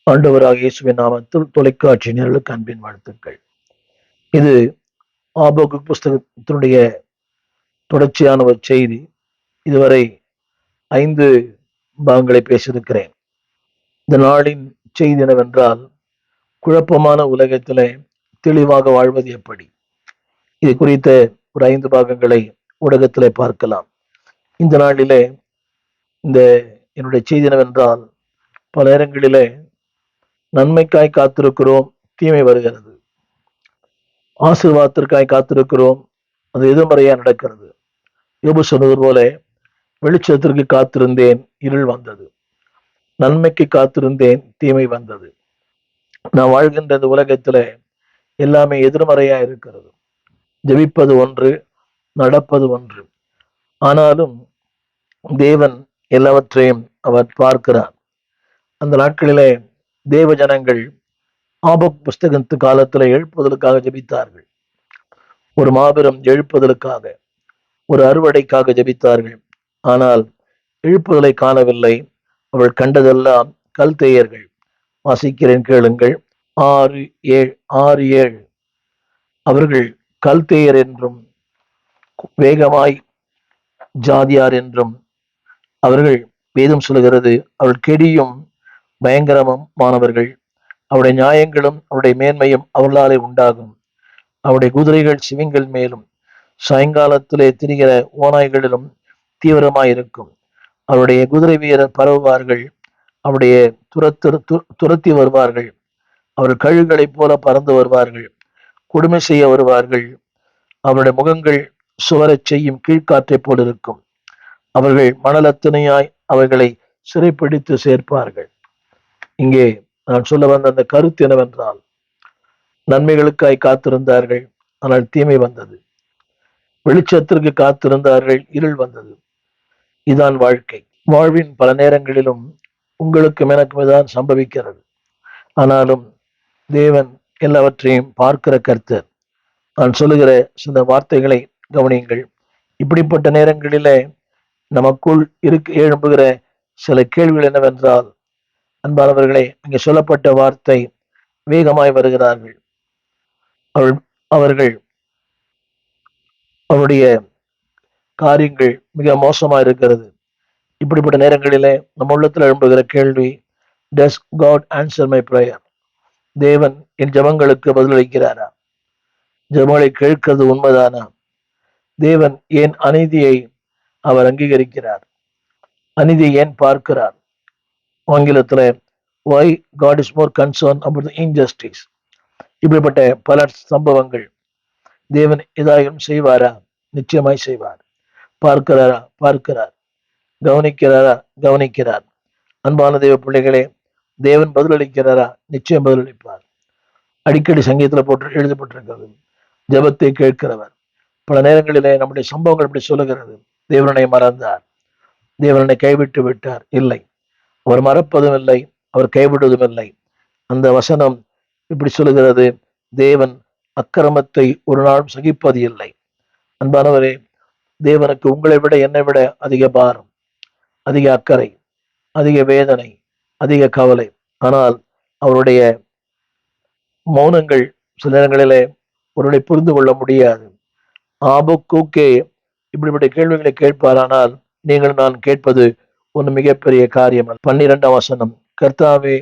ஆண்டவராக இயேசுவின் நாமத்தில் தொலைக்காட்சி நேயர்களுக்கு அன்பின் வாழ்த்துக்கள். இது ஆபகுக் புஸ்தகத்தினுடைய தொடர்ச்சியான ஒரு செய்தி. இதுவரை 5 பாகங்களை பேசியிருக்கிறேன். இந்த நாளின் செய்தி என்னவென்றால், குழப்பமான உலகத்திலே தெளிவாக வாழ்வது எப்படி? இது குறித்த ஒரு 5 பாகங்களை ஊடகத்திலே பார்க்கலாம். இந்த நாளிலே இந்த என்னுடைய செய்தி என்னவென்றால், பல நேரங்களிலே நன்மைக்காய் காத்திருக்கிறோம், தீமை வருகிறது. ஆசீர்வாதத்திற்காய் காத்திருக்கிறோம், அது எதிர்மறையா நடக்கிறது. யோபு சொன்னது போல, வெளிச்சத்திற்கு காத்திருந்தேன், இருள் வந்தது. நன்மைக்கு காத்திருந்தேன், தீமை வந்தது. நான் வாழ்கின்ற இந்த உலகத்துல எல்லாமே எதிர்மறையா இருக்கிறது. ஜெபிப்பது ஒன்று, நடப்பது ஒன்று. ஆனாலும் தேவன் எல்லாவற்றையும் அவர் பார்க்கிறார். அந்த நாட்களிலே தேவ ஜனங்கள் ஆபக் புஸ்தகத்து காலத்துல எழுப்புதலுக்காக ஜெபித்தார்கள். ஒரு மாபெரும் எழுப்புதலுக்காக, ஒரு அறுவடைக்காக ஜெபித்தார்கள். ஆனால் எழுப்புதலை காணவில்லை. அவள் கண்டதெல்லாம் கல்தேயர்கள். வாசிக்கிறேன், கேளுங்கள். 6:7 அவர்கள் கல்தேயர் என்றும் வேகமாய் ஜாதியார் என்றும் அவர்கள் வேதம் சொல்லுகிறது. அவள் கெடியும் பயங்கரமும் மாணவர்கள். அவருடைய நியாயங்களும் அவருடைய மேன்மையும் அவர்களாலே உண்டாகும். அவருடைய குதிரைகள் சிவிங்கள் மேலும் சாயங்காலத்திலே திரிகிற ஓநாய்களிலும் தீவிரமாயிருக்கும். அவருடைய குதிரை வீரர் பரவுவார்கள். அவருடைய துரத்தி வருவார்கள். அவர் கழுகுகளைப் போல பறந்து வருவார்கள். கொடுமை செய்ய வருவார்கள். அவருடைய முகங்கள் சுவரச் செய்யும் கீழ்காற்றைப் போல் இருக்கும். அவர்கள் மணலத்தனையாய் அவர்களை சிறைப்பிடித்து சேர்ப்பார்கள். இங்கே நான் சொல்ல வந்த அந்த கருத்து என்னவென்றால், நன்மைகளுக்காய் காத்திருந்தார்கள், ஆனால் தீமை வந்தது. வெளிச்சத்திற்கு காத்திருந்தார்கள், இருள் வந்தது. இதுதான் வாழ்க்கை. வாழ்வின் பல நேரங்களிலும் உங்களுக்கும் எனக்கும் இதான் சம்பவிக்கிறது. ஆனாலும் தேவன் எல்லாவற்றையும் பார்க்கிற கர்த்தர். நான் சொல்லுகிற சில வார்த்தைகளை கவனியுங்கள். இப்படிப்பட்ட நேரங்களிலே நமக்குள் எழும்புகிற சில கேள்விகள் என்னவென்றால், அன்பானவர்களே, இங்கே சொல்லப்பட்ட வார்த்தை, வேகமாய் வருகிறார்கள். அவர்கள் அவருடைய காரியங்கள் மிக மோசமா இருக்கிறது. இப்படிப்பட்ட நேரங்களிலே நம்ம உள்ளத்தில் எழும்புகிற கேள்வி, does God answer my prayer? தேவன் என் ஜெபங்களுக்கு பதிலளிக்கிறாரா? ஜெபங்களை கேட்கிறது உண்மைதானா? தேவன் ஏன் அநீதியை அவர் அங்கீகரிக்கிறார்? அநீதியை ஏன் பார்க்கிறார்? ஆங்கிலத்துல why God is more concerned about the injustice. இப்படிப்பட்ட பல சம்பவங்கள். தேவன் ஏதாயும் செய்வாரா? நிச்சயமாய் செய்வார். பார்க்கிறாரா? பார்க்கிறார். கவனிக்கிறாரா? கவனிக்கிறார். அன்பான தேவ பிள்ளைகளே, தேவன் பதிலளிக்கிறாரா? நிச்சயம் பதிலளிப்பார். அடிக்கடி சங்கீதத்துல போட்டு எழுதப்பட்டிருக்கிறது, ஜெபத்தை கேட்கிறவர். பல நேரங்களிலே நம்முடைய சம்பவங்கள் இப்படி சொல்லுகிறது, தேவனை மறந்தார், தேவனை கைவிட்டு விட்டார். இல்லை, அவர் மறப்பதும் இல்லை, அவர் கைவிடுவதும் இல்லை. அந்த வசனம் இப்படி சொல்லுகிறது, தேவன் அக்கிரமத்தை ஒரு நாளும் சகிப்பது இல்லை. அன்பானவரே, தேவனுக்கு உங்களை விட என்னை விட அதிக பாரம், அதிக அக்கறை, அதிக வேதனை, அதிக கவலை. ஆனால் அவருடைய மௌனங்கள் சில நேரங்களிலே ஒருவரை புரிந்து கொள்ள முடியாது. ஆபக்கூக்கே இப்படிப்பட்ட கேள்விகளை கேட்பாரானால், நீங்கள் நான் கேட்பது ஒன்று மிகப்பெரிய காரியம். 12ஆம் வசனம், கர்த்தாவே,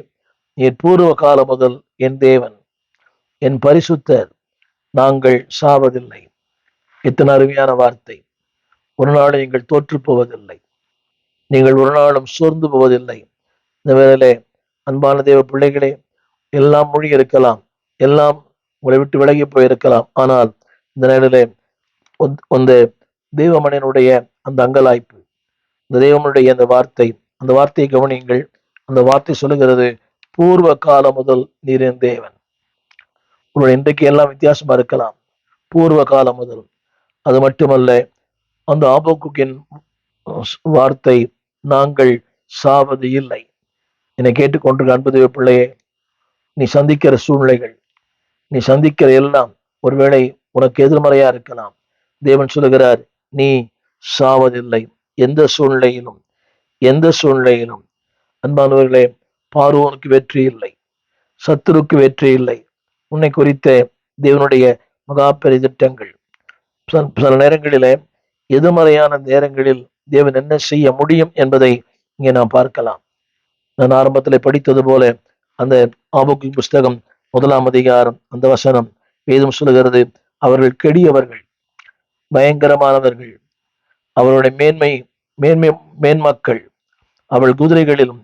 என் பூர்வ காலம் முதல் என் தேவன், என் பரிசுத்தர், நாங்கள் சாவதில்லை. எத்தனை அருமையான வார்த்தை. ஒரு நாளும் நீங்கள் தோற்று போவதில்லை, நீங்கள் ஒரு நாளும் சோர்ந்து போவதில்லை. இந்த வேளையிலே அன்பான தேவ பிள்ளைகளே, எல்லாம் மொழி இருக்கலாம், எல்லாம் உங்களை விட்டு விலகி போயிருக்கலாம். ஆனால் இந்த நேரிலே அந்த தெய்வமனிதனுடைய அந்த அங்கலாய்ப்பு, இந்த தெய்வமனுடைய அந்த வார்த்தை, அந்த வார்த்தையை கவனியுங்கள். அந்த வார்த்தை சொல்லுகிறது, பூர்வ காலம் முதல் நீர் என் தேவன். உங்களுடைய இன்றைக்கு எல்லாம் வித்தியாசமா இருக்கலாம், பூர்வ காலம் முதல். அது மட்டுமல்ல, அந்த ஆபகுக்கின் வார்த்தை, நாங்கள் சாவது இல்லை. என்னை கேட்டுக்கொண்டிருக்க அன்பு தேவ பிள்ளையே, நீ சந்திக்கிற சூழ்நிலைகள், நீ சந்திக்கிற எல்லாம் ஒருவேளை உனக்கு எதிர்மறையா இருக்கலாம். தேவன் சொல்லுகிறார், நீ சாவதில்லை. எந்த சூழ்நிலையிலும், எந்த சூழ்நிலையிலும். அன்பானவர்களே, பார்வோனுக்கு வெற்றி இல்லை, சத்துருக்கு வெற்றி இல்லை. உன்னை குறித்த தேவனுடைய மகா பெரிய திட்டங்கள். சில நேரங்களிலே எதிர்மறையான நேரங்களில் தேவன் என்ன செய்ய முடியும் என்பதை இங்கே நாம் பார்க்கலாம். நான் ஆரம்பத்தில் படித்தது போல அந்த ஆபுக்கு புஸ்தகம் 1ஆம் அதிகாரம் அந்த வசனம் வேதம் சொல்லுகிறது, அவர்கள் கெடியவர்கள், பயங்கரமானவர்கள், அவருடைய மேன்மை மேன்மக்கள், அவள் குதிரைகளிலும்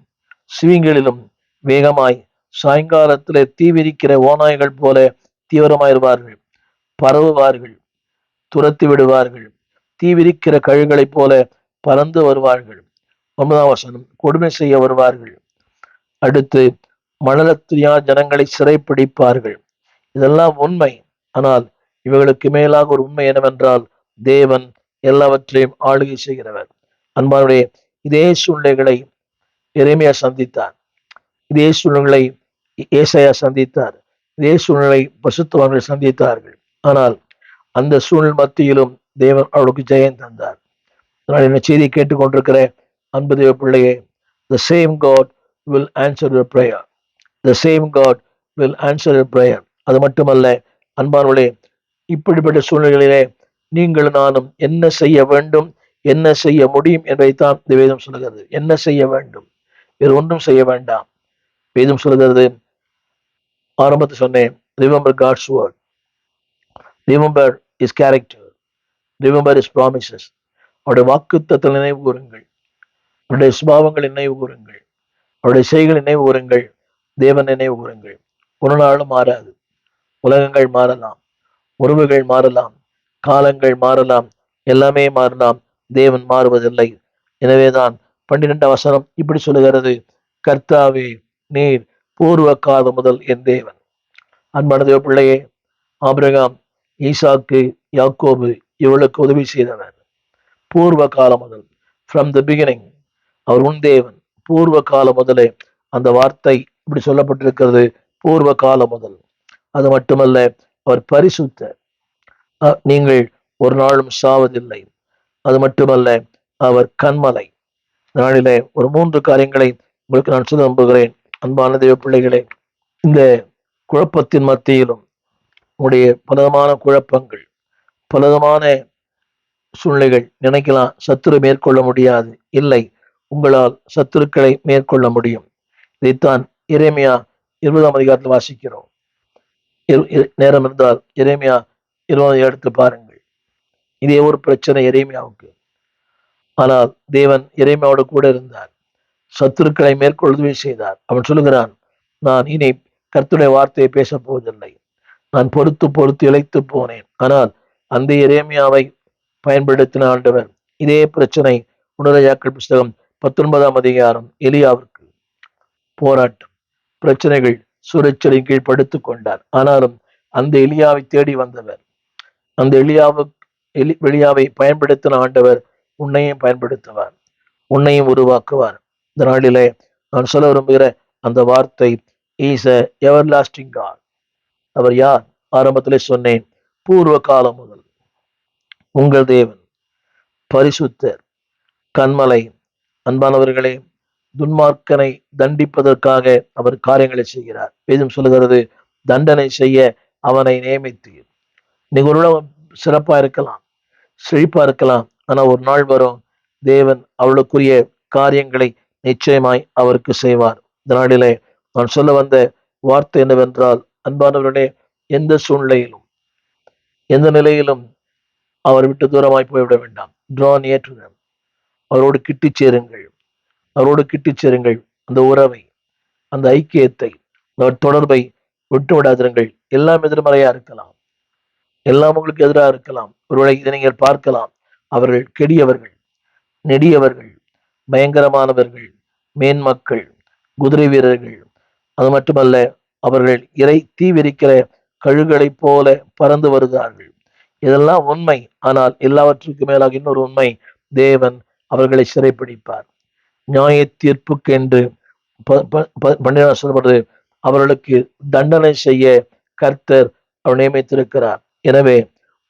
சிவிங்களிலும் வேகமாய் சாயங்காலத்திலே தீவிரிக்கிற ஓநாய்கள் போல தீவிரமாயிருவார்கள், பரவுவார்கள், துரத்தி விடுவார்கள், தீவிரிக்கிற கழுகளைப் போல பறந்து வருவார்கள். 9ஆம் வசனம், கொடுமை செய்ய வருவார்கள். அடுத்து, மணலத்துயா ஜனங்களை சிறைப்பிடிப்பார்கள். இதெல்லாம் உண்மை. ஆனால் இவைகளுக்கு மேலாக ஒரு உண்மை என்னவென்றால், தேவன் எல்லாவற்றையும் ஆளுகை செய்கிறவர். அன்பானுடைய இதே சூழ்நிலைகளை எரேமியா சந்தித்தார், இதே சூழ்நிலை ஏசாயா சந்தித்தார், இதே சூழ்நிலை பரிசுத்தவான்கள் சந்தித்தார்கள். ஆனால் அந்த சூழ்நிலை மத்தியிலும் தேவன் அவளுக்கு ஜெயம் தந்தார். நான் என்ன செய்தியை கேட்டுக்கொண்டிருக்கிற அன்பு தேவ பிள்ளையே, the same God will answer your prayer. The same God will answer your prayer. அது மட்டுமல்ல அன்பானவர்களே, இப்படிப்பட்ட சூழ்நிலையிலே நீங்கள் நானும் என்ன செய்ய வேண்டும், என்ன செய்ய முடியும் என்பதைத்தான் இந்த வேதம் சொல்லுகிறது. என்ன செய்ய வேண்டும், வேறு ஒன்றும் செய்ய வேண்டாம். வேதம் சொல்லுகிறது, ஆரம்பத்தில் சொன்னேன், remember God's word, remember is character, remember is promises. அவருடைய வாக்குத்தத்தங்களை நினைவு கூறுங்கள், அவருடைய சுபாவங்கள் நினைவு கூறுங்கள், அவருடைய செய்கள் நினைவு கூறுங்கள், தேவன் நினைவு கூறுங்கள். ஒரு நாளும் மாறாது. உலகங்கள் மாறலாம், உறவுகள் மாறலாம், காலங்கள் மாறலாம், எல்லாமே மாறலாம், தேவன் மாறுவதில்லை. எனவேதான் 12ஆம் வசனம் இப்படி சொல்லுகிறது, கர்த்தாவே நீர் பூர்வ காலம் முதல் என் தேவன். அன்பான தேவ பிள்ளையே, ஆபிரகாம், ஈசாக்கு, யாக்கோபு இவளுக்கு உதவி செய்தவர். பூர்வ காலம் முதல், ஃப்ரம் த பிகினிங், அவர் உன் தேவன். பூர்வ காலம் முதலே அந்த வார்த்தை இப்படி சொல்லப்பட்டிருக்கிறது, பூர்வ காலம் முதல். அது மட்டுமல்ல, அவர் பரிசுத்தர், நீங்கள் ஒரு நாளும் சாவதில்லை. அது மட்டுமல்ல, அவர் கண்மலை. நாளிலே ஒரு 3 காரியங்களை உங்களுக்கு நான் சொல்ல நம்புகிறேன். அன்பான தேவ பிள்ளைகளே, இந்த குழப்பத்தின் மத்தியிலும் உங்களுடைய பலவிதமான குழப்பங்கள், பலவிதமான சூழ்நிலைகள், நினைக்கலாம் சத்துரு மேற்கொள்ள முடியாது. இல்லை, உங்களால் சத்துருக்களை மேற்கொள்ள முடியும். இதைத்தான் எரேமியா 20ஆம் அதிகாரத்தில் வாசிக்கிறோம். நேரம் இருந்தால் எரேமியா 20 எடுத்து பாருங்கள். இதே ஒரு பிரச்சனை எரேமியாவுக்கு. ஆனால் தேவன் எரேமியாவோடு கூட இருந்தார், சத்துருக்களை மேற்கொள்ளுதவி செய்தார். அவன் சொல்லுகிறான், நான் இனி கர்த்தருடைய வார்த்தையை பேசப் போவதில்லை, நான் பொறுத்து பொறுத்து இழைத்து போனேன். ஆனால் அந்த எரேமியாவை பயன்படுத்தின ஆண்டவர். இதே பிரச்சனை உணரையாக்கள் புஸ்தகம் 19ஆம் அதிகாரம், எலியாவிற்கு போராட்டம், பிரச்சனைகள், சூறைச்சலின் கீழ் படுத்துக் கொண்டார். ஆனாலும் அந்த எலியாவை தேடி வந்தவர், அந்த எலியாவை பயன்படுத்தின ஆண்டவர் உன்னையும் பயன்படுத்துவார், உன்னையும் உருவாக்குவார். இந்த நாளிலே நான் சொல்ல விரும்புகிற அந்த வார்த்தை, இஸ் எ எவர்லாஸ்டிங் காட். அவர் யார்? ஆரம்பத்திலே சொன்னேன், பூர்வ காலம் முதல் உங்கள் தேவன், பரிசுத்தர், கண்மலை. அன்பானவர்களே, துன்மார்க்கனை தண்டிப்பதற்காக அவர் காரியங்களை செய்கிறார். வேதம் சொல்லுகிறது, தண்டனை செய்ய அவனை நியமித்தீர். நீங்க ஒரு சிறப்பா இருக்கலாம், செழிப்பா இருக்கலாம், ஆனா ஒரு நாள் வரும், தேவன் அவளுக்குரிய காரியங்களை நிச்சயமாய் அவருக்கு செய்வார். இந்த நாளிலே நான் சொல்ல வந்த வார்த்தை என்னவென்றால், அன்பானவர்களே, எந்த சூழ்நிலையிலும் எந்த நிலையிலும் அவர் விட்டு தூரமாய் போய்விட வேண்டாம். Draw near to them. அவரோடு கிட்டி சேருங்கள், அவரோடு கிட்டி சேருங்கள். அந்த உறவை, அந்த ஐக்கியத்தை, அந்த தொடர்பை விட்டு விடாதிருங்கள். எல்லாம் எதிர்மறையா இருக்கலாம், எல்லாம் உங்களுக்கு எதிராக இருக்கலாம். ஒருவேளை இதை நீங்கள் பார்க்கலாம், அவர்கள் கெடியவர்கள், நெடியவர்கள், பயங்கரமானவர்கள், மேன்மக்கள், குதிரை வீரர்கள். அது மட்டுமல்ல, அவர்கள் இறை தீவிரிக்கிற கழுகளை போல பறந்து வருகிறார்கள். இதெல்லாம் உண்மை. ஆனால் எல்லாவற்றுக்கு மேலாக இன்னொரு உண்மை, தேவன் அவர்களை சிறைப்பிடிப்பார். நியாய தீர்ப்புக்கு என்று 12 சொல்லப்படுது, அவர்களுக்கு தண்டனை செய்ய கர்த்தர் அவர் நியமித்திருக்கிறார். எனவே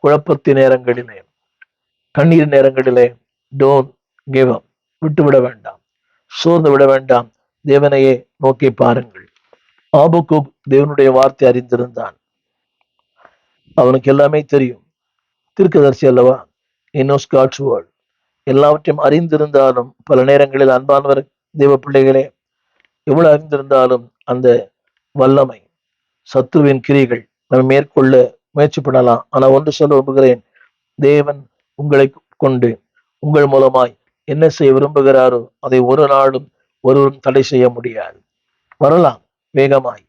குழப்பத்தின் நேரங்களிலே, கண்ணீர் நேரங்களிலே, டோன்ட் கிவ் அப், விட்டுவிட வேண்டாம், சோர்ந்து விட வேண்டாம். தேவனையே நோக்கி பாருங்கள். ஆபக்கூக் தேவனுடைய வார்த்தை அறிந்திருந்தான். அவனுக்கு எல்லாமே தெரியும். தீர்க்கதரிசி அல்லவா? இன்னோஸ் காட்ஸ் வேர்ட். எல்லாவற்றையும் அறிந்திருந்தாலும் பல நேரங்களில் அன்பானவர் தேவ பிள்ளைகளே, எவ்வளவு அறிந்திருந்தாலும் அந்த வல்லமை, சத்துருவின் கிரிகள் நம்ம மேற்கொள்ள முயற்சி பண்ணலாம். ஆனா ஒன்று சொல்ல விரும்புகிறேன், தேவன் உங்களை கொண்டு உங்கள் மூலமாய் என்ன செய்ய விரும்புகிறாரோ அதை ஒரு நாளும் ஒருவரும் தடை செய்ய முடியாது. வரலாம், வேகமாய்,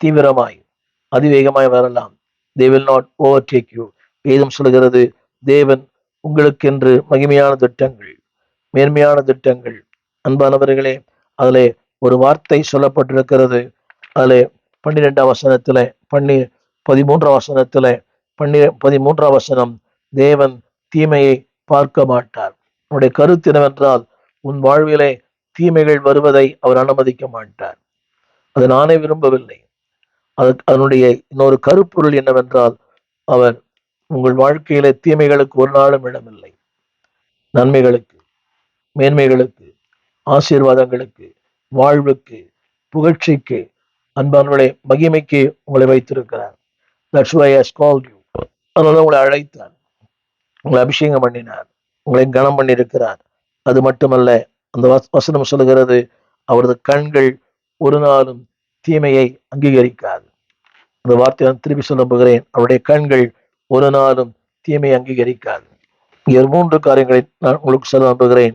தீவிரமாய், அதிவேகமாய் வரலாம். they will not overtake you. வேதம் சொல்கிறது, தேவன் உங்களுக்கென்று மகிமையான திட்டங்கள், மேன்மையான திட்டங்கள். அன்பானவர்களே, அதிலே ஒரு வார்த்தை சொல்லப்பட்டிருக்கிறது. அதிலே 12ஆம் வசனத்திலே 13ஆம் வசனத்திலே 13ஆம் வசனம், தேவன் தீமையை பார்க்க மாட்டார். அவருடைய கருத்து என்னவென்றால், உன் வாழ்விலே தீமைகள் வருவதை அவர் அனுமதிக்க மாட்டார். அதை நானே விரும்பவில்லை. அதனுடைய இன்னொரு கருப்பொருள் என்னவென்றால், அவர் உங்கள் வாழ்க்கையில தீமைகளுக்கு ஒரு நாளும் இடமில்லை. நன்மைகளுக்கு, மேன்மைகளுக்கு, ஆசீர்வாதங்களுக்கு, வாழ்வுக்கு, புகழ்ச்சிக்கு, அன்பானவர்களே, மகிமைக்கு உங்களை வைத்திருக்கிறார். That's why I called you. அதனால உங்களை அழைத்தார், உங்களை அபிஷேகம் பண்ணினார், உங்களை கனம் பண்ணியிருக்கிறார். அது மட்டுமல்ல, அந்த வசனம் சொல்லுகிறது, அவரது கண்கள் ஒரு நாளும் தீமையை அங்கீகரிக்காது. அந்த வார்த்தையை நான் திருப்பி சொல்ல போகிறேன், அவருடைய கண்கள் ஒரு நாளும் தீமையை அங்கீகரிக்காது. இங்கே 3 காரியங்களை நான் உங்களுக்கு சொல்ல நம்புகிறேன்.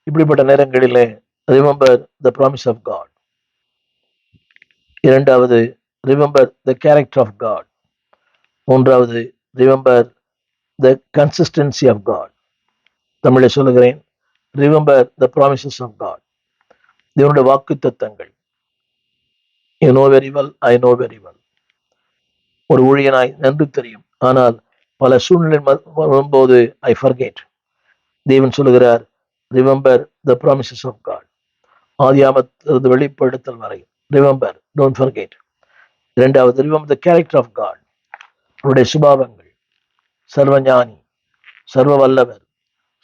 இப்படிப்பட்ட நேரங்களிலே remember the promise of God. இரண்டாவது, remember the character of God. மூன்றாவது, remember the consistency of God. தமிழை சொல்லுகிறேன், remember the promises of God. தேவனுடைய வாக்கு தத்தங்கள். You know very well, I know very well. ஒரு ஊழியனாய் நன்கு தெரியும், ஆனால் பல சூழ்நிலை வரும்போது ஐ ஃபர்கெட். தேவன் சொல்லுகிறார், remember the promises of God. ஆதியாமத்திலிருந்து வெளிப்படுத்தல் வரை ரிமெம்பர், டோன்ட் ஃபர்கெட். இரண்டாவது, remember the character of God. அவருடைய சுபாவங்கள், சர்வஞானி, சர்வ வல்லவர்,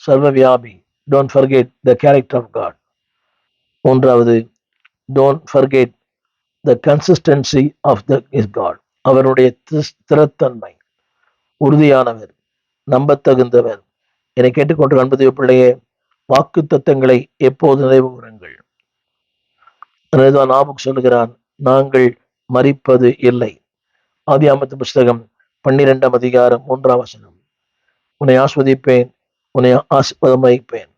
சர்வ வியாபி. Don't forget the character of God. மூன்றாவது, don't forget the consistency of the his God. அவருடைய ஸ்திரத்தன்மை, உறுதியானவர், நம்பத்தகுந்தவர். என்னை கேட்டுக்கொண்டு அன்பு பிள்ளையே, வாக்கு தத்தங்களை எப்போது நினைவு கூறுங்கள். நாபுக் சொல்லுகிறான், நாங்கள் மரிப்பது இல்லை. ஆதியாமத்து புஸ்தகம் 12ஆம் அதிகாரம் 3ஆம் வசனம். உன்னை ஆஸ்வதிப்பேன், உன்னை ஆஸ்பதம் வைப்பேன்.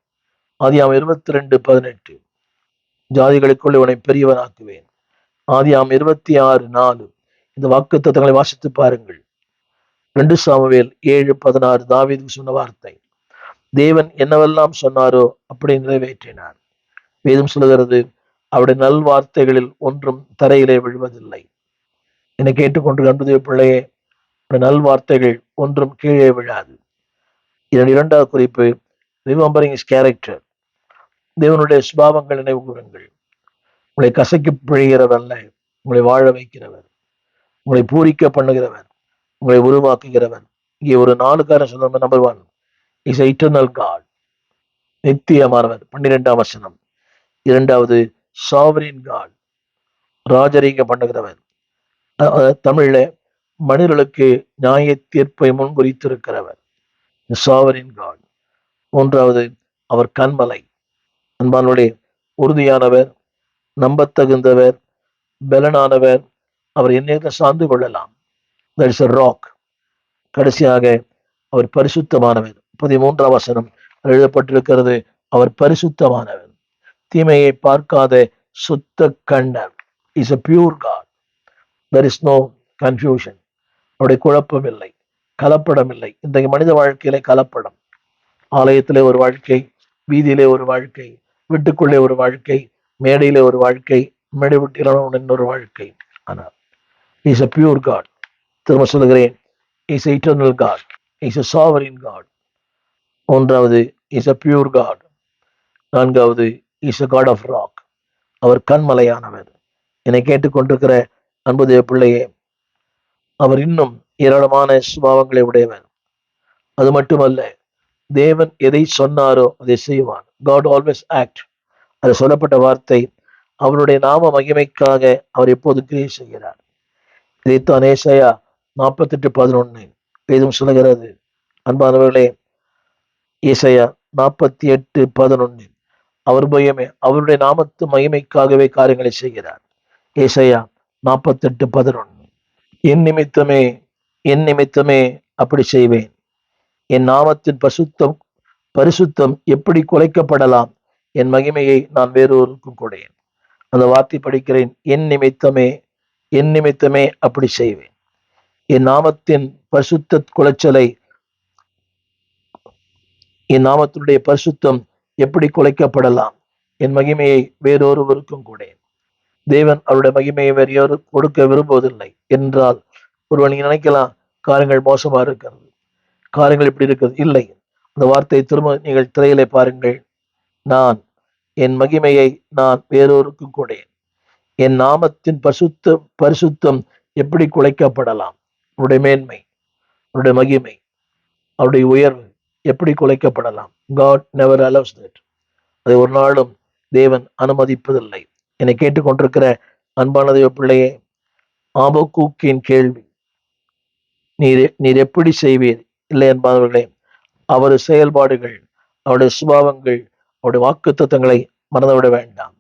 ஆதியாம் 22:18. ஜாதிகளுக்குள்ளே உன்னை பெரியவனாக்குவேன். ஆதியாம் 26:4. இந்த வாக்கு தத்தங்களை வாசித்து பாருங்கள். 2 சாமுவேல் 7:16. தாவீதுக்கு சொன்ன வார்த்தை. தேவன் என்னவெல்லாம் சொன்னாரோ அப்படி நிறைவேற்றினார். வேதம் சொல்லுகிறது, அவருடைய நல் வார்த்தைகளில் ஒன்றும் தரையிலே விழுவதில்லை. என்னை கேட்டுக்கொண்டு அன்புதேவ பிள்ளையே, நல் வார்த்தைகள் ஒன்றும் கீழே விழாது. இதன் 2வது குறிப்பு, ரிமெம்பரிங் இஸ் கேரக்டர். தேவனுடைய சுபாவங்கள் நினைவு கூறுங்கள். உங்களை கசக்கி பிழைகிறவல்ல, உங்களை வாழ வைக்கிறவர், உங்களை பூரிக்க பண்ணுகிறவர், உங்களை உருவாக்குகிறவர். இங்கே ஒரு 4 காரணம் சொன்ன. நம்பர் 1, இஸ் இட்டர்னல் காட், நித்தியமானவர். 12ஆம் வசனம். இரண்டாவது, சாவரின் காட், ராஜரீக பண்ணுகிறவர். தமிழ்ல மனிதர்களுக்கு நியாய தீர்ப்பை முன்குறித்திருக்கிறவர், சாவரின் காட். மூன்றாவது, அவர் கண்மலை. அன்பானுடைய உறுதியானவர், நம்பத்தகுந்தவர், பலனானவர். அவர் என்ன சார்ந்து கொள்ளலாம். That is a rock. கடைசியாக அவர் பரிசுத்தமானவர். 13ஆம் வசனம் எழுதப்பட்டிருக்கிறது, அவர் பரிசுத்தமானவர், தீமையை பார்க்காத சுத்த கண்ணர். Is a pure God. There is no confusion. அவருடைய குழப்பம் இல்லை, கலப்படம் இல்லை. இன்றைக்கு மனித வாழ்க்கையிலே கலப்படம். ஆலயத்திலே ஒரு வாழ்க்கை, வீதியிலே ஒரு வாழ்க்கை, வீட்டுக்குள்ளே ஒரு வாழ்க்கை, மேடையிலே ஒரு வாழ்க்கை, மேடை விட்டில இன்னொரு வாழ்க்கை. ஆனால் இஸ் a pure God. திரும்ப சொல்லுகிறேன், is eternal God, is a sovereign God. மூன்றாவது, இஸ் a pure God. நான்காவது, is a God of rock. அவர் கண்மலையானவர். என்னை கேட்டுக்கொண்டிருக்கிற அன்புதேவ பிள்ளையே, அவர் இன்னும் ஏராளமான சுபாவங்களை உடையவர். அது மட்டுமல்ல, தேவன் எதை சொன்னாரோ அதை செய்வார். God always act. அது சொல்லப்பட்ட வார்த்தை அவருடைய நாம மகிமைக்காக அவர் எப்போது கிரியை செய்கிறார். இதைத்தான் ஏசாயா 48:11 வேதம் சொல்லுகிறது. அன்பானவர்களே, ஏசாயா 48:11 அவர் பயமே அவருடைய நாமத்து மகிமைக்காகவே காரியங்களை செய்கிறார். ஏசாயா 48:11 என் நிமித்தமே என் நிமித்தமே அப்படி செய்வேன். என் நாமத்தின் பரிசுத்தம் எப்படி குலைக்கப்படலாம்? என் மகிமையை நான் வேறொருக்கும் கொடேன். அந்த வார்த்தை படிக்கிறேன். என் நிமித்தமே அப்படி செய்வேன். என் நாமத்தின் பரிசுத்த குலைச்சலை, என் நாமத்தினுடைய பரிசுத்தம் எப்படி குலைக்கப்படலாம்? என் மகிமையை வேறொருவருக்கும் கொடேன். தேவன் அவருடைய மகிமையை வேறு யாரும் கொடுக்க விரும்புவதில்லை என்றால், ஒருவன் நீங்க நினைக்கலாம் காரியங்கள் மோசமா இருக்கிறது, காரியங்கள் இப்படி இருக்கிறது. இல்லை, அந்த வார்த்தையை திரும்ப நீங்கள் திரையிலே பாருங்கள். நான் என் மகிமையை நான் வேறொருக்கும் கொடேன். என் நாமத்தின் பரிசுத்தம் எப்படி குலைக்கப்படலாம்? அவருடைய மேன்மை, அவருடைய மகிமை, அவருடைய உயர்வு எப்படி குலைக்கப்படலாம்? God never allows that. அதை ஒரு நாளும் தேவன் அனுமதிப்பதில்லை. என்னை கேட்டுக்கொண்டிருக்கிற அன்பான தேவ பிள்ளையே, ஆபக்கூக்கின் கேள்வி, நீர் எப்படி செய்வீர்? இல்லை அன்பானவர்களே, அவருடைய செயல்பாடுகள், அவருடைய சுபாவங்கள், அவருடைய வாக்குத்தத்தங்களை மறந்துவிட வேண்டாம்.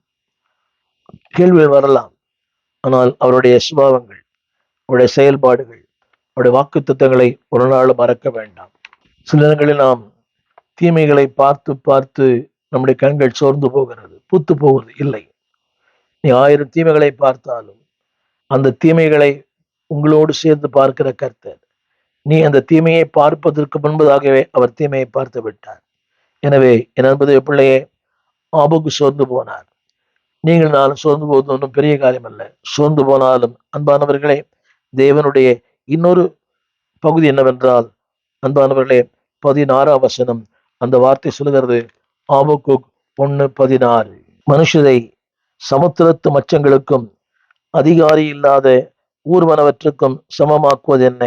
கேள்விகள் வரலாம், ஆனால் அவருடைய சுபாவங்கள், அவருடைய செயல்பாடுகள், அவருடைய வாக்குத்தத்தங்களை ஒரு நாளும் மறக்க வேண்டாம். சில நேரங்களில் நாம் தீமைகளை பார்த்து பார்த்து நம்முடைய கண்கள் சோர்ந்து போகிறது, பூத்து போவது. இல்லை, நீ 1000 தீமைகளை பார்த்தாலும் அந்த தீமைகளை உங்களோடு சேர்ந்து பார்க்கிற கர்த்தர், நீ அந்த தீமையை பார்ப்பதற்கு முன்பதாகவே அவர் தீமையை பார்த்து விட்டார். எனவே என் அன்பது பிள்ளையே, ஆபுக்கு சோர்ந்து போனார். நீங்கள் நானும் சோர்ந்து போவது ஒன்றும் பெரிய காரியம் அல்ல. சோர்ந்து போனாலும் அன்பானவர்களே, தேவனுடைய இன்னொரு பகுதி என்னவென்றால், அன்பானவர்களே, 16ஆம் வசனம் அந்த வார்த்தை சொல்லுகிறது. ஆபுக்குக் 1:16 மனுஷரை சமுத்திரத்து மச்சங்களுக்கும் அதிகாரி இல்லாத ஊர்வனவற்றுக்கும் சமமாக்குவது என்ன?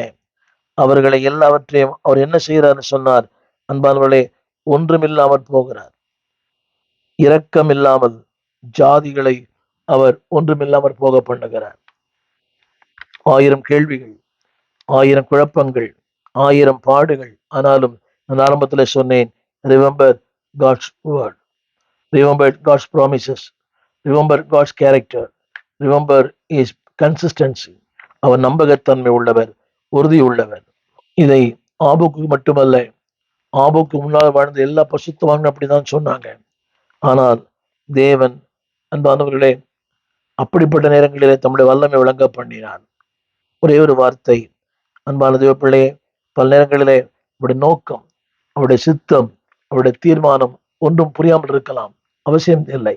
அவர்களை எல்லாவற்றையும் அவர் என்ன செய்கிறார்னு சொன்னார். அன்பானவர்களே, ஒன்றுமில்லாமல் போகிறார். இரக்கம் இல்லாமல் ஜாதிகளை அவர் ஒன்றுமில்லாமல் போக பண்ணுகிறார். 1000 கேள்விகள், 1000 குழப்பங்கள், 1000 பாடுகள். ஆனாலும் நான் ஆரம்பத்தில் சொன்னேன், remember God's word, remember God's promises, remember God's character, remember his consistency. அவர் நம்பகத்தன்மை உள்ளவர், உறுதி உள்ளவர். இதை ஆபுக்கு மட்டுமல்ல, ஆபுக்கு முன்னால் வாழ்ந்த எல்லா பரிசுத்தவான்களும் அப்படிதான் சொன்னாங்க. ஆனால் தேவன் அன்பானவர்களே, அப்படிப்பட்ட நேரங்களிலே தம்முடைய வல்லமை விளங்க பண்ணினார். ஒரே ஒரு வார்த்தை, அன்பான தேவ பிள்ளையே, பல நேரங்களிலே அவருடைய நோக்கம், அவருடைய சித்தம், அவருடைய தீர்மானம் ஒன்றும் புரியாமல் இருக்கலாம். அவசியம் இல்லை.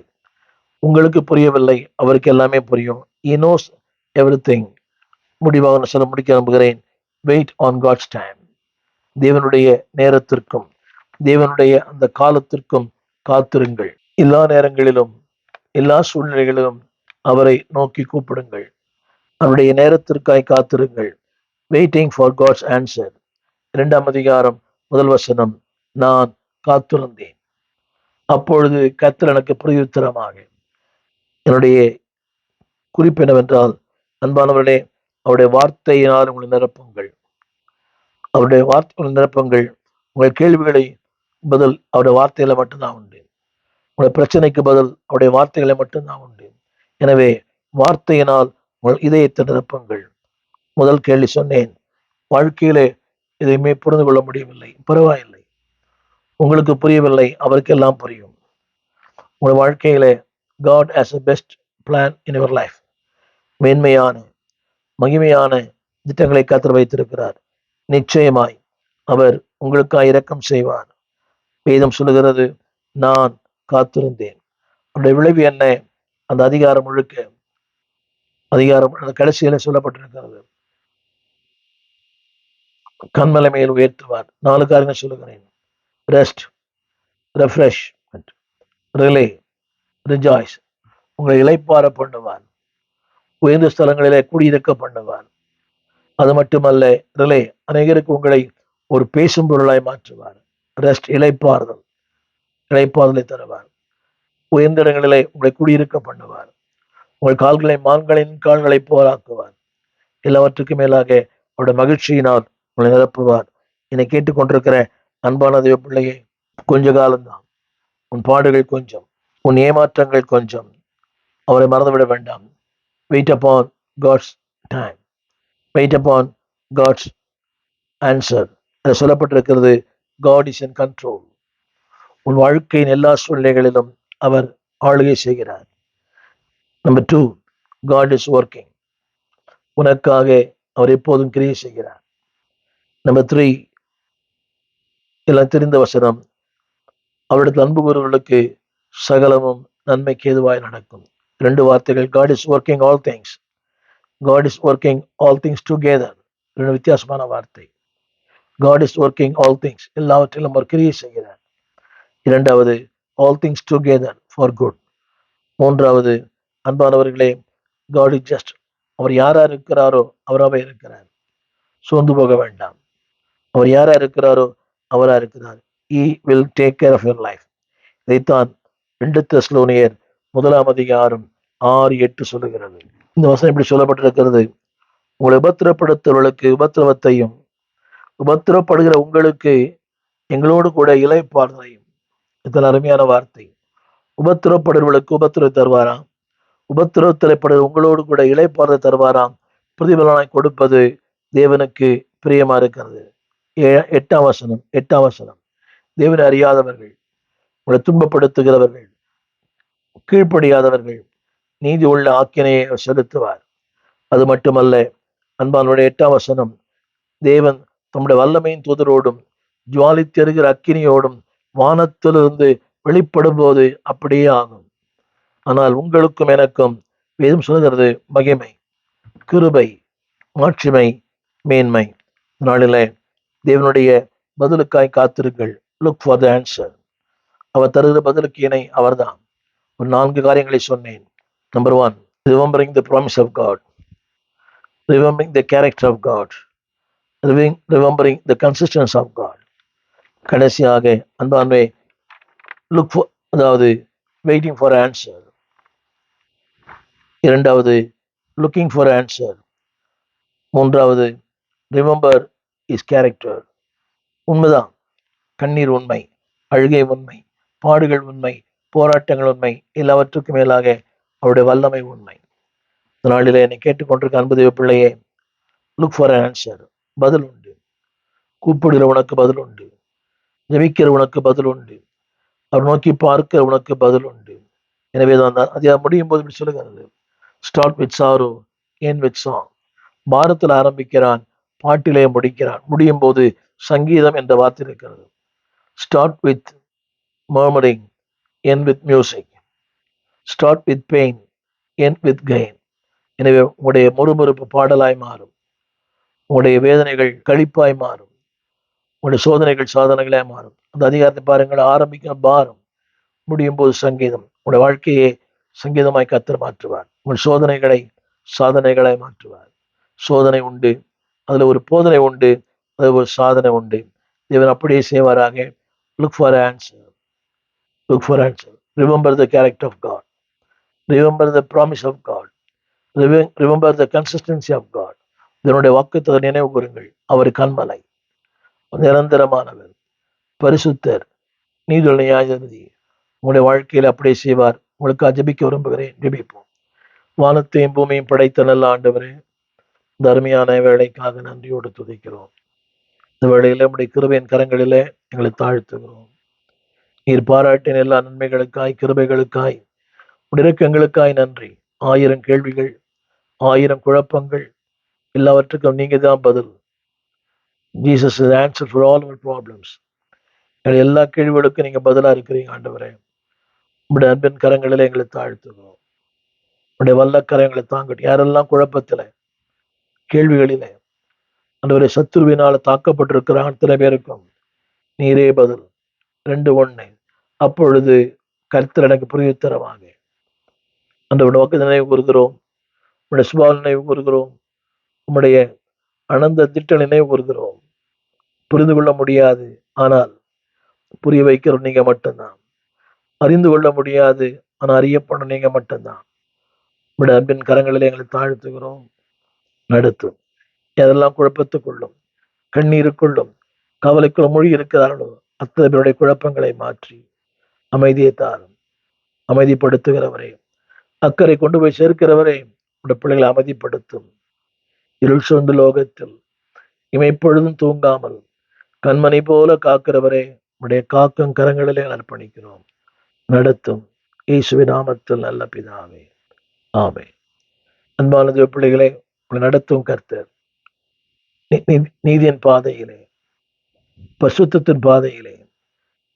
உங்களுக்கு புரியவில்லை, அவருக்கு எல்லாமே புரியும். He knows everything. முடிவாக நான் சொல்ல முடிக்க நம்புகிறேன். Wait on God's time. தேவனுடைய நேரத்திற்கும் தேவனுடைய அந்த காலத்திற்கும் காத்திருங்கள். எல்லா நேரங்களிலும் எல்லா சூழ்நிலைகளிலும் அவரை நோக்கி கூப்பிடுங்கள். அவருடைய நேரத்திற்காய் காத்திருங்கள். Waiting for God's answer. 2ஆம் அதிகாரம் 1 வசனம், நான் காத்திருந்தேன், அப்பொழுது கர்த்தர் எனக்கு பிரதியுத்தரமாக. என்னுடைய குறிப்பு என்னவென்றால், அன்பானவர்களே, அவருடைய வார்த்தையினால் உங்களை நிரப்புங்கள். அவருடைய வார்த்தைகளை நிரப்புங்கள். உங்கள் கேள்விகளை பதில் அவருடைய வார்த்தையில மட்டும்தான் உண்டு. உங்களுடைய பிரச்சனைக்கு பதில் அவருடைய வார்த்தைகளை மட்டும்தான் உண்டு. எனவே வார்த்தையினால் உங்கள் இதயத்தை நிரப்புங்கள். முதல் கேள்வி சொன்னேன், வாழ்க்கையிலே எதையுமே புரிந்து கொள்ள முடியவில்லை, பரவாயில்லை. உங்களுக்கு புரியவில்லை, அவருக்கு எல்லாம் புரியும். உங்கள் வாழ்க்கையிலே God has a best plan in your life. மேன்மையான மகிமையான திட்டங்களை கர்த்தர் வைத்திருக்கிறார். நிச்சயமாய் அவர் உங்களுக்காக இரக்கம் செய்வார். வேதம் சொல்லுகிறது, நான் காத்திருந்தேன். அவருடைய விளைவு என்ன? அந்த அதிகாரம் முழுக்க, அதிகாரம் அந்த கடைசியில சொல்லப்பட்டிருக்கிறது. கண்மலை மேல் உயர்த்துவார். 4 காரியங்கள் சொல்லுகிறேன். Rest, refreshment, rely, rejoice. உங்களை இளைப்பாற பண்ணுவார். உயர்ந்த ஸ்தலங்களிலே குடியிருக்க பண்ணுவார். அது மட்டுமல்ல, ரிலே, அநேகருக்கு உங்களை ஒரு பேசும் பொருளாய் மாற்றுவார். ரெஸ்ட், இளைப்பாறுதலை தருவார். உயர்ந்த இடங்களிலே உங்களை குடியிருக்க பண்ணுவார். உங்கள் கால்களை மான்களின் கால்களை போராக்குவார். எல்லாவற்றுக்கும் மேலாக அவருடைய மகிழ்ச்சியினால் உங்களை நிரப்புவார். என்னை கேட்டுக்கொண்டிருக்கிற அன்பான தேவ பிள்ளையே, கொஞ்ச காலம்தான். உன் பாடுகள் கொஞ்சம், உன் ஏமாற்றங்கள் கொஞ்சம். அவரை மறந்துவிட வேண்டாம். Wait upon God's time, wait upon God's answer. அது சொல்லப்பட்டிருக்கிறது, காட் இஸ் இன் கண்ட்ரோல். உன் வாழ்க்கையின் எல்லா சூழ்நிலைகளிலும் அவர் ஆளுகை செய்கிறார். Number 2, God is working. உனக்காக அவர் எப்போதும் கிரியை செய்கிறார். நம்பர் 3, எல்லாம் தெரிந்த வசனம், அவரிடத்தில் அன்பு கூறுவர்களுக்கு சகலமும் நன்மைக்கு ஏதுவாய் நடக்கும். 2 வார்த்தைகள், God is working all things, God is working all things together. 2 வித்தியாசமான வார்த்தை. God is working all things, எல்லாவற்றிலும் அவர் கிரியை செய்கிறார். 2வது, all things together for good. 3வது, அன்பானவர்களே, காட் இஸ் ஜஸ்ட். அவர் யாரா இருக்கிறாரோ அவராகவே இருக்கிறார். சோர்ந்து போக வேண்டாம். அவர் யாரா இருக்கிறாரோ அவரா இருக்கிறார். He will take care of your life. இதைத்தான் 2 தெசலோனியர் 1:6-8 சொல்லுகிறது. இந்த வசனம் இப்படி சொல்லப்பட்டிருக்கிறது, உங்களை உபத்திரப்படுத்துவர்களுக்கு உபத்திரவத்தையும், உபத்திரப்படுகிற உங்களுக்கு எங்களோடு கூட இளைப்பாறுதலையும். இத்தனை அருமையான வார்த்தை. உபத்திரப்படுவர்களுக்கு உபத்திரம் தருவாராம், உபத்திரவத்திலைப்படுகிற உங்களோடு கூட இளைப்பாறுதல் தருவாராம். பிரதிபலனாய் கொடுப்பது தேவனுக்கு பிரியமா இருக்கிறது. 8ஆம் வசனம், தேவனை அறியாதவர்கள், உங்களை துன்பப்படுத்துகிறவர்கள், கீழ்ப்படியாதவர்கள் நீதி உள்ள ஆக்கினையை செலுத்துவார். அது மட்டுமல்ல, அன்பானுடைய 8ஆம் வசனம், தேவன் தம்முடைய வல்லமையின் தூதரோடும் ஜுவாலித்தெரிகிற அக்கினியோடும் வானத்திலிருந்து வெளிப்படும் போது அப்படியே ஆகும். ஆனால் உங்களுக்கும் எனக்கும் வேதம் சொல்கிறது மகிமை, கிருபை, மாட்சிமை, மேன்மை. நாளிலே தேவனுடைய பதிலுக்காய் காத்திருங்கள். Look for the answer. அவர் தருகிற பதிலுக்கு இணை அவர்தான். ஒரு 4 காரியங்களை சொன்னேன். Number 1, remembering the promise of God, remembering the character of God, remembering the consistency of God. கடைசியாக அன்பான்மை, லுக் ஃபார், அதாவது வெயிட்டிங் ஃபார் ஆன்சர். 2வது, லுக்கிங் ஃபார் ஆன்சர். 3வது, ரிமெம்பர் இஸ் கேரக்டர். உண்மைதான், கண்ணீர் உண்மை, அழுகை உண்மை, பாடுகள் உண்மை, போராட்டங்கள் உண்மை, எல்லாவற்றுக்கும் மேலாக அவருடைய வல்லமை உண்மை. நாளிலே என்னை கேட்டுக்கொண்டிருக்க அன்பு தேவ பிள்ளையே, லுக் ஃபார் ஆன்சர். பதில் உண்டு. கூப்பிடுகிற உனக்கு பதில் உண்டு. ஜெபிக்கிற உனக்கு பதில் உண்டு. அவர் நோக்கி பார்க்கிற உனக்கு பதில் உண்டு. எனவே தான் அது முடியும் போது இப்படி சொல்லுகிறது, start with sorrow, end with song. பாரத்தில் ஆரம்பிக்கிறான், பாட்டிலே முடிக்கிறான். முடியும் போது சங்கீதம் என்ற வார்த்தை இருக்கிறது. Start with murmuring, end with music. Start with pain, end with gain. எனவே உங்களுடைய முறுமுறுப்பு பாடலாய் மாறும், உங்களுடைய வேதனைகள் களிப்பாய் மாறும், உங்களுடைய சோதனைகள் சாதனைகளாய் மாறும். அந்த அதிகாரத்தை பாருங்கள், ஆரம்பிக்கிற பாரம், முடியும் போது சங்கீதம். உங்களுடைய வாழ்க்கையை சங்கீதமாய் கர்த்தர் மாற்றுவார். உங்கள் சோதனைகளை சாதனைகளாய் மாற்றுவார். சோதனை உண்டு, அதுல ஒரு போதனை உண்டு, அதுல ஒரு சாதனை உண்டு. தேவன் அப்படியே செய்வாராக. Look for answer, look for answer. Remember the character of God. Remember the promise of God. Remember the consistency of God. இதனுடைய வாக்குத்தத்தை நினைவு கூறுங்கள். அவர் கண்மலை, நிரந்தரமானவர், பரிசுத்தர், நீதியுள்ள நியாயாதிபதி. உங்களுடைய வாழ்க்கையில் அப்படியே செய்வார். உங்களுக்கு ஜெபிக்க விரும்புகிறேன். ஜெபிப்போம். வானத்தையும் பூமியும் படைத்த நல்ல ஆண்டவரே, இந்த அருமையான வேலைக்காக நன்றியோடு துதிக்கிறோம். இந்த வேளையில நம்முடைய கிருபையின் கரங்களிலே எங்களை தாழ்த்துகிறோம். நீர் பாராட்டின எல்லா நன்மைகளுக்காய், கிருபைகளுக்காய், இரக்கங்களுக்காய் நன்றி. 1000 கேள்விகள், 1000 குழப்பங்கள், எல்லாவற்றுக்கும் நீங்க தான் பதில். Jesus is answer for all அவர் ப்ராப்ளம்ஸ். எல்லா கேள்விகளுக்கும் நீங்க பதிலா இருக்கிறீங்க ஆண்டவரே. உங்களுடைய அன்பின் கரங்களில் எங்களை தாழ்த்துகிறோம். உங்களுடைய வல்ல கரங்களை தாங்கட்டும். யாரெல்லாம் குழப்பத்துல, கேள்விகளிலே ஆண்டவரே சத்துருவினால தாக்கப்பட்டிருக்கிற அத்தனை பேருக்கும் நீரே பதில். 2:1, அப்பொழுது கர்த்தர் எனக்கு புரியுத்தரமாக. அந்த வாக்கு நினைவு கூறுகிறோம். உங்களுடைய சுபாவ நினைவு கூறுகிறோம். உங்களுடைய அனந்த திட்ட நினைவு கூறுகிறோம். புரிந்து கொள்ள முடியாது, ஆனால் புரிய வைக்கிற நீங்க மட்டும்தான். அறிந்து கொள்ள முடியாது, ஆனால் அறியப்படும் நீங்க மட்டும்தான். உடைய அன்பின் கரங்களிலே எங்களை தாழ்த்துகிறோம். நடத்தும். எதெல்லாம் குழப்பத்துக்குள்ளும் கண்ணீருக்குள்ளும் கவலைக்குள்ள மொழி இருக்கிறார்களோ அத்தனை பேருடைய குழப்பங்களை மாற்றி அமைதியை தாரும். அமைதிப்படுத்துகிறவரே, அக்கறை கொண்டு போய் சேர்க்கிறவரே, உடைய பிள்ளைகளை அமைதிப்படுத்தும். இருள் சூழ்ந்த லோகத்தில் இமைப்பொழுதும் தூங்காமல் கண்மணி போல காக்கிறவரே, உடைய காக்கும் கரங்களிலே அர்ப்பணிக்கிறோம். நடத்தும். இயேசுவின் நாமத்தில் நல்ல பிதாவே, ஆமென். அன்பான தேவ பிள்ளைகளை நடத்தும் கர்த்தர் நீதியின் பாதையிலே, பரிசுத்தத்தின் பாதையிலே,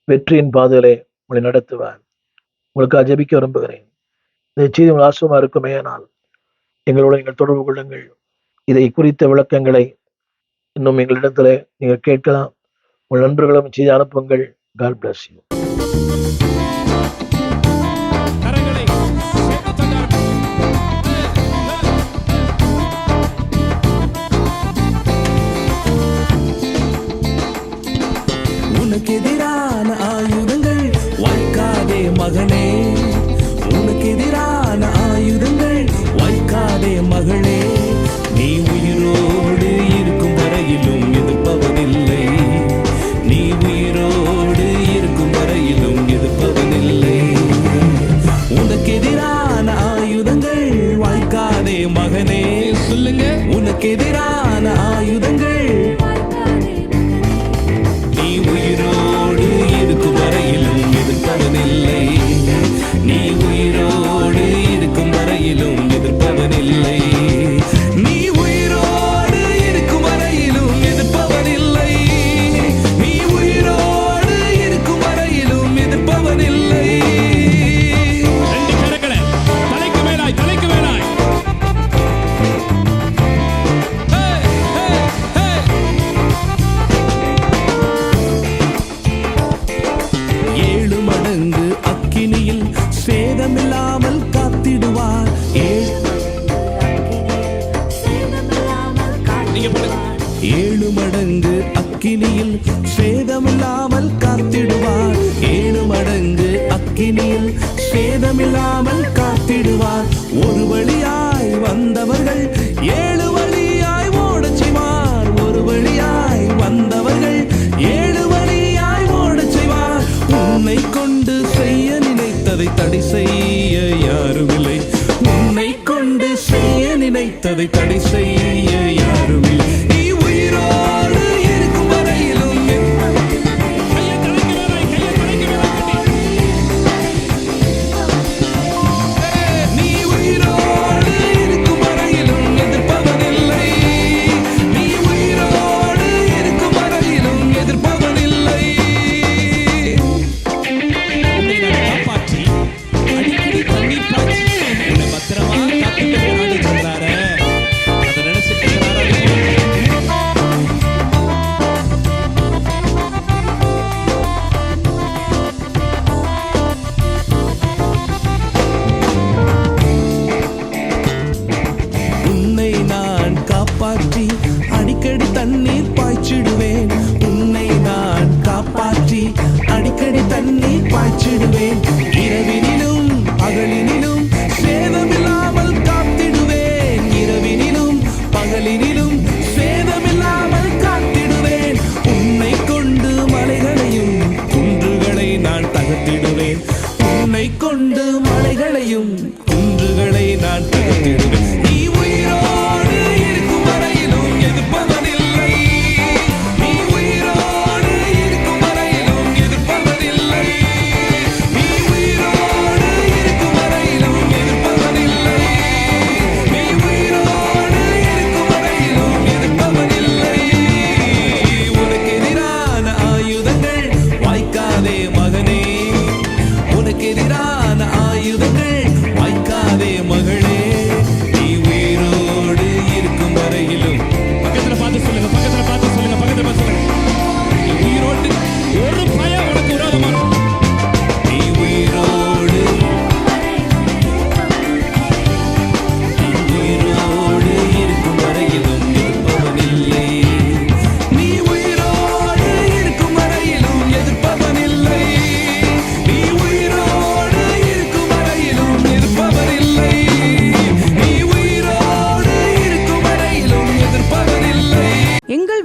வெற்றியின் பாதையிலே உங்களை நடத்துவார். உங்களுக்கு ஜெபிக்க விரும்புகிறேன். இந்த செய்தி உங்கள் ஆசமா இருக்குமே, ஆனால் எங்களோட நீங்கள் தொடர்பு கொள்ளுங்கள். இதை குறித்த விளக்கங்களை இன்னும் எங்களிடத்துல நீங்கள் கேட்கலாம். உங்கள் நண்பர்களும் செய்தி அனுப்புங்கள். God bless you. உனக்கு எதிரான ஆயுதங்கள் வாய்க்காதே மகனே, உனக்கு எதிரான ஆயுதங்கள் வாய்க்காதே மகளே. நீ உயிரோடு இருக்கும் வரையிலும் எதிர்ப்பவனில்லை, நீ உயிரோடு இருக்கும் வரையிலும் எதிர்ப்பவனில்லை. உனக்கு எதிரான ஆயுதங்கள் வாய்க்காதே மகனே, சொல்லுங்க. உனக்கு எதிரான ஆயுதங்கள் நீ உயிரோடு இருக்கும் வரையிலும் எதிர்ப்பவனில்லை, நீ உயிரோடு இருக்கும் வரையிலும் எதிர்ப்பவனில்லை, நீ உயிரோடு இருக்கும் வரையிலும் எதிர்ப்பவனில்லை. ரெண்டு கரங்களை தலைக்கு மேலாய், தலைக்கு மேலாய். ஏழு மடங்கு அக்கினியில் சேதமில்லாமல் காத்திடுவார். ஏழு மடங்கு அக்கினியில் சேதமில்லாமல் காத்திடுவார். ஏழு மடங்கு அக்கினியில் சேதமில்லாமல் காத்திடுவார். ஒரு வழியாய் வந்தவர்கள் ஏழு வழியாய் ஓடச் செய்வார். ஒரு வழியாய் வந்தவர்கள் ஏழு வழியாய் ஓடச் செய்வார். உன்னை கொண்டு செய்ய நினைத்ததை தடை செய்ய யாருமில்லை, உன்னை கொண்டு செய்ய நினைத்ததை தடை செய்ய யாருமில்லை. நீ உயிரோடு இருக்கும் வரையிலும் நீ உயிரோடு இருக்கும் வரையிலும் எதிர்ப்பவனில்லை, நீ உயிரோடு இருக்கும் வரையிலும் எதிர்ப்பவனில்லை. காப்பாற்றி அடிக்கடி தண்ணீர் காட்சி உன்னை பத்திரமா காத்துட்டு சொல்றாரு. அதை நினைச்சிட்டு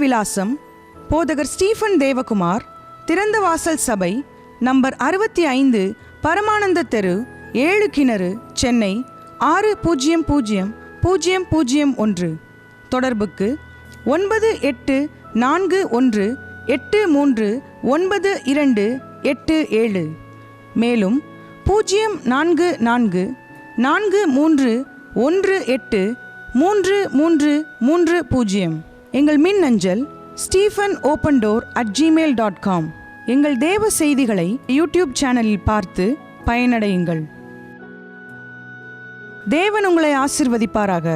விலாசம்: போதகர் ஸ்டீஃபன் தேவகுமார், திறந்த வாசல் சபை, நம்பர் 65, பரமானந்த தெரு, 7 கிணறு, சென்னை 600001. தொடர்புக்கு 9841839287. மேலும் 0444183330. எங்கள் மின்னஞ்சல் stephen.opendoor@gmail.com. எங்கள் தேவ செய்திகளை யூடியூப் சேனலில் பார்த்து பயனடையுங்கள். தேவன் உங்களை ஆசீர்வதிப்பாராக.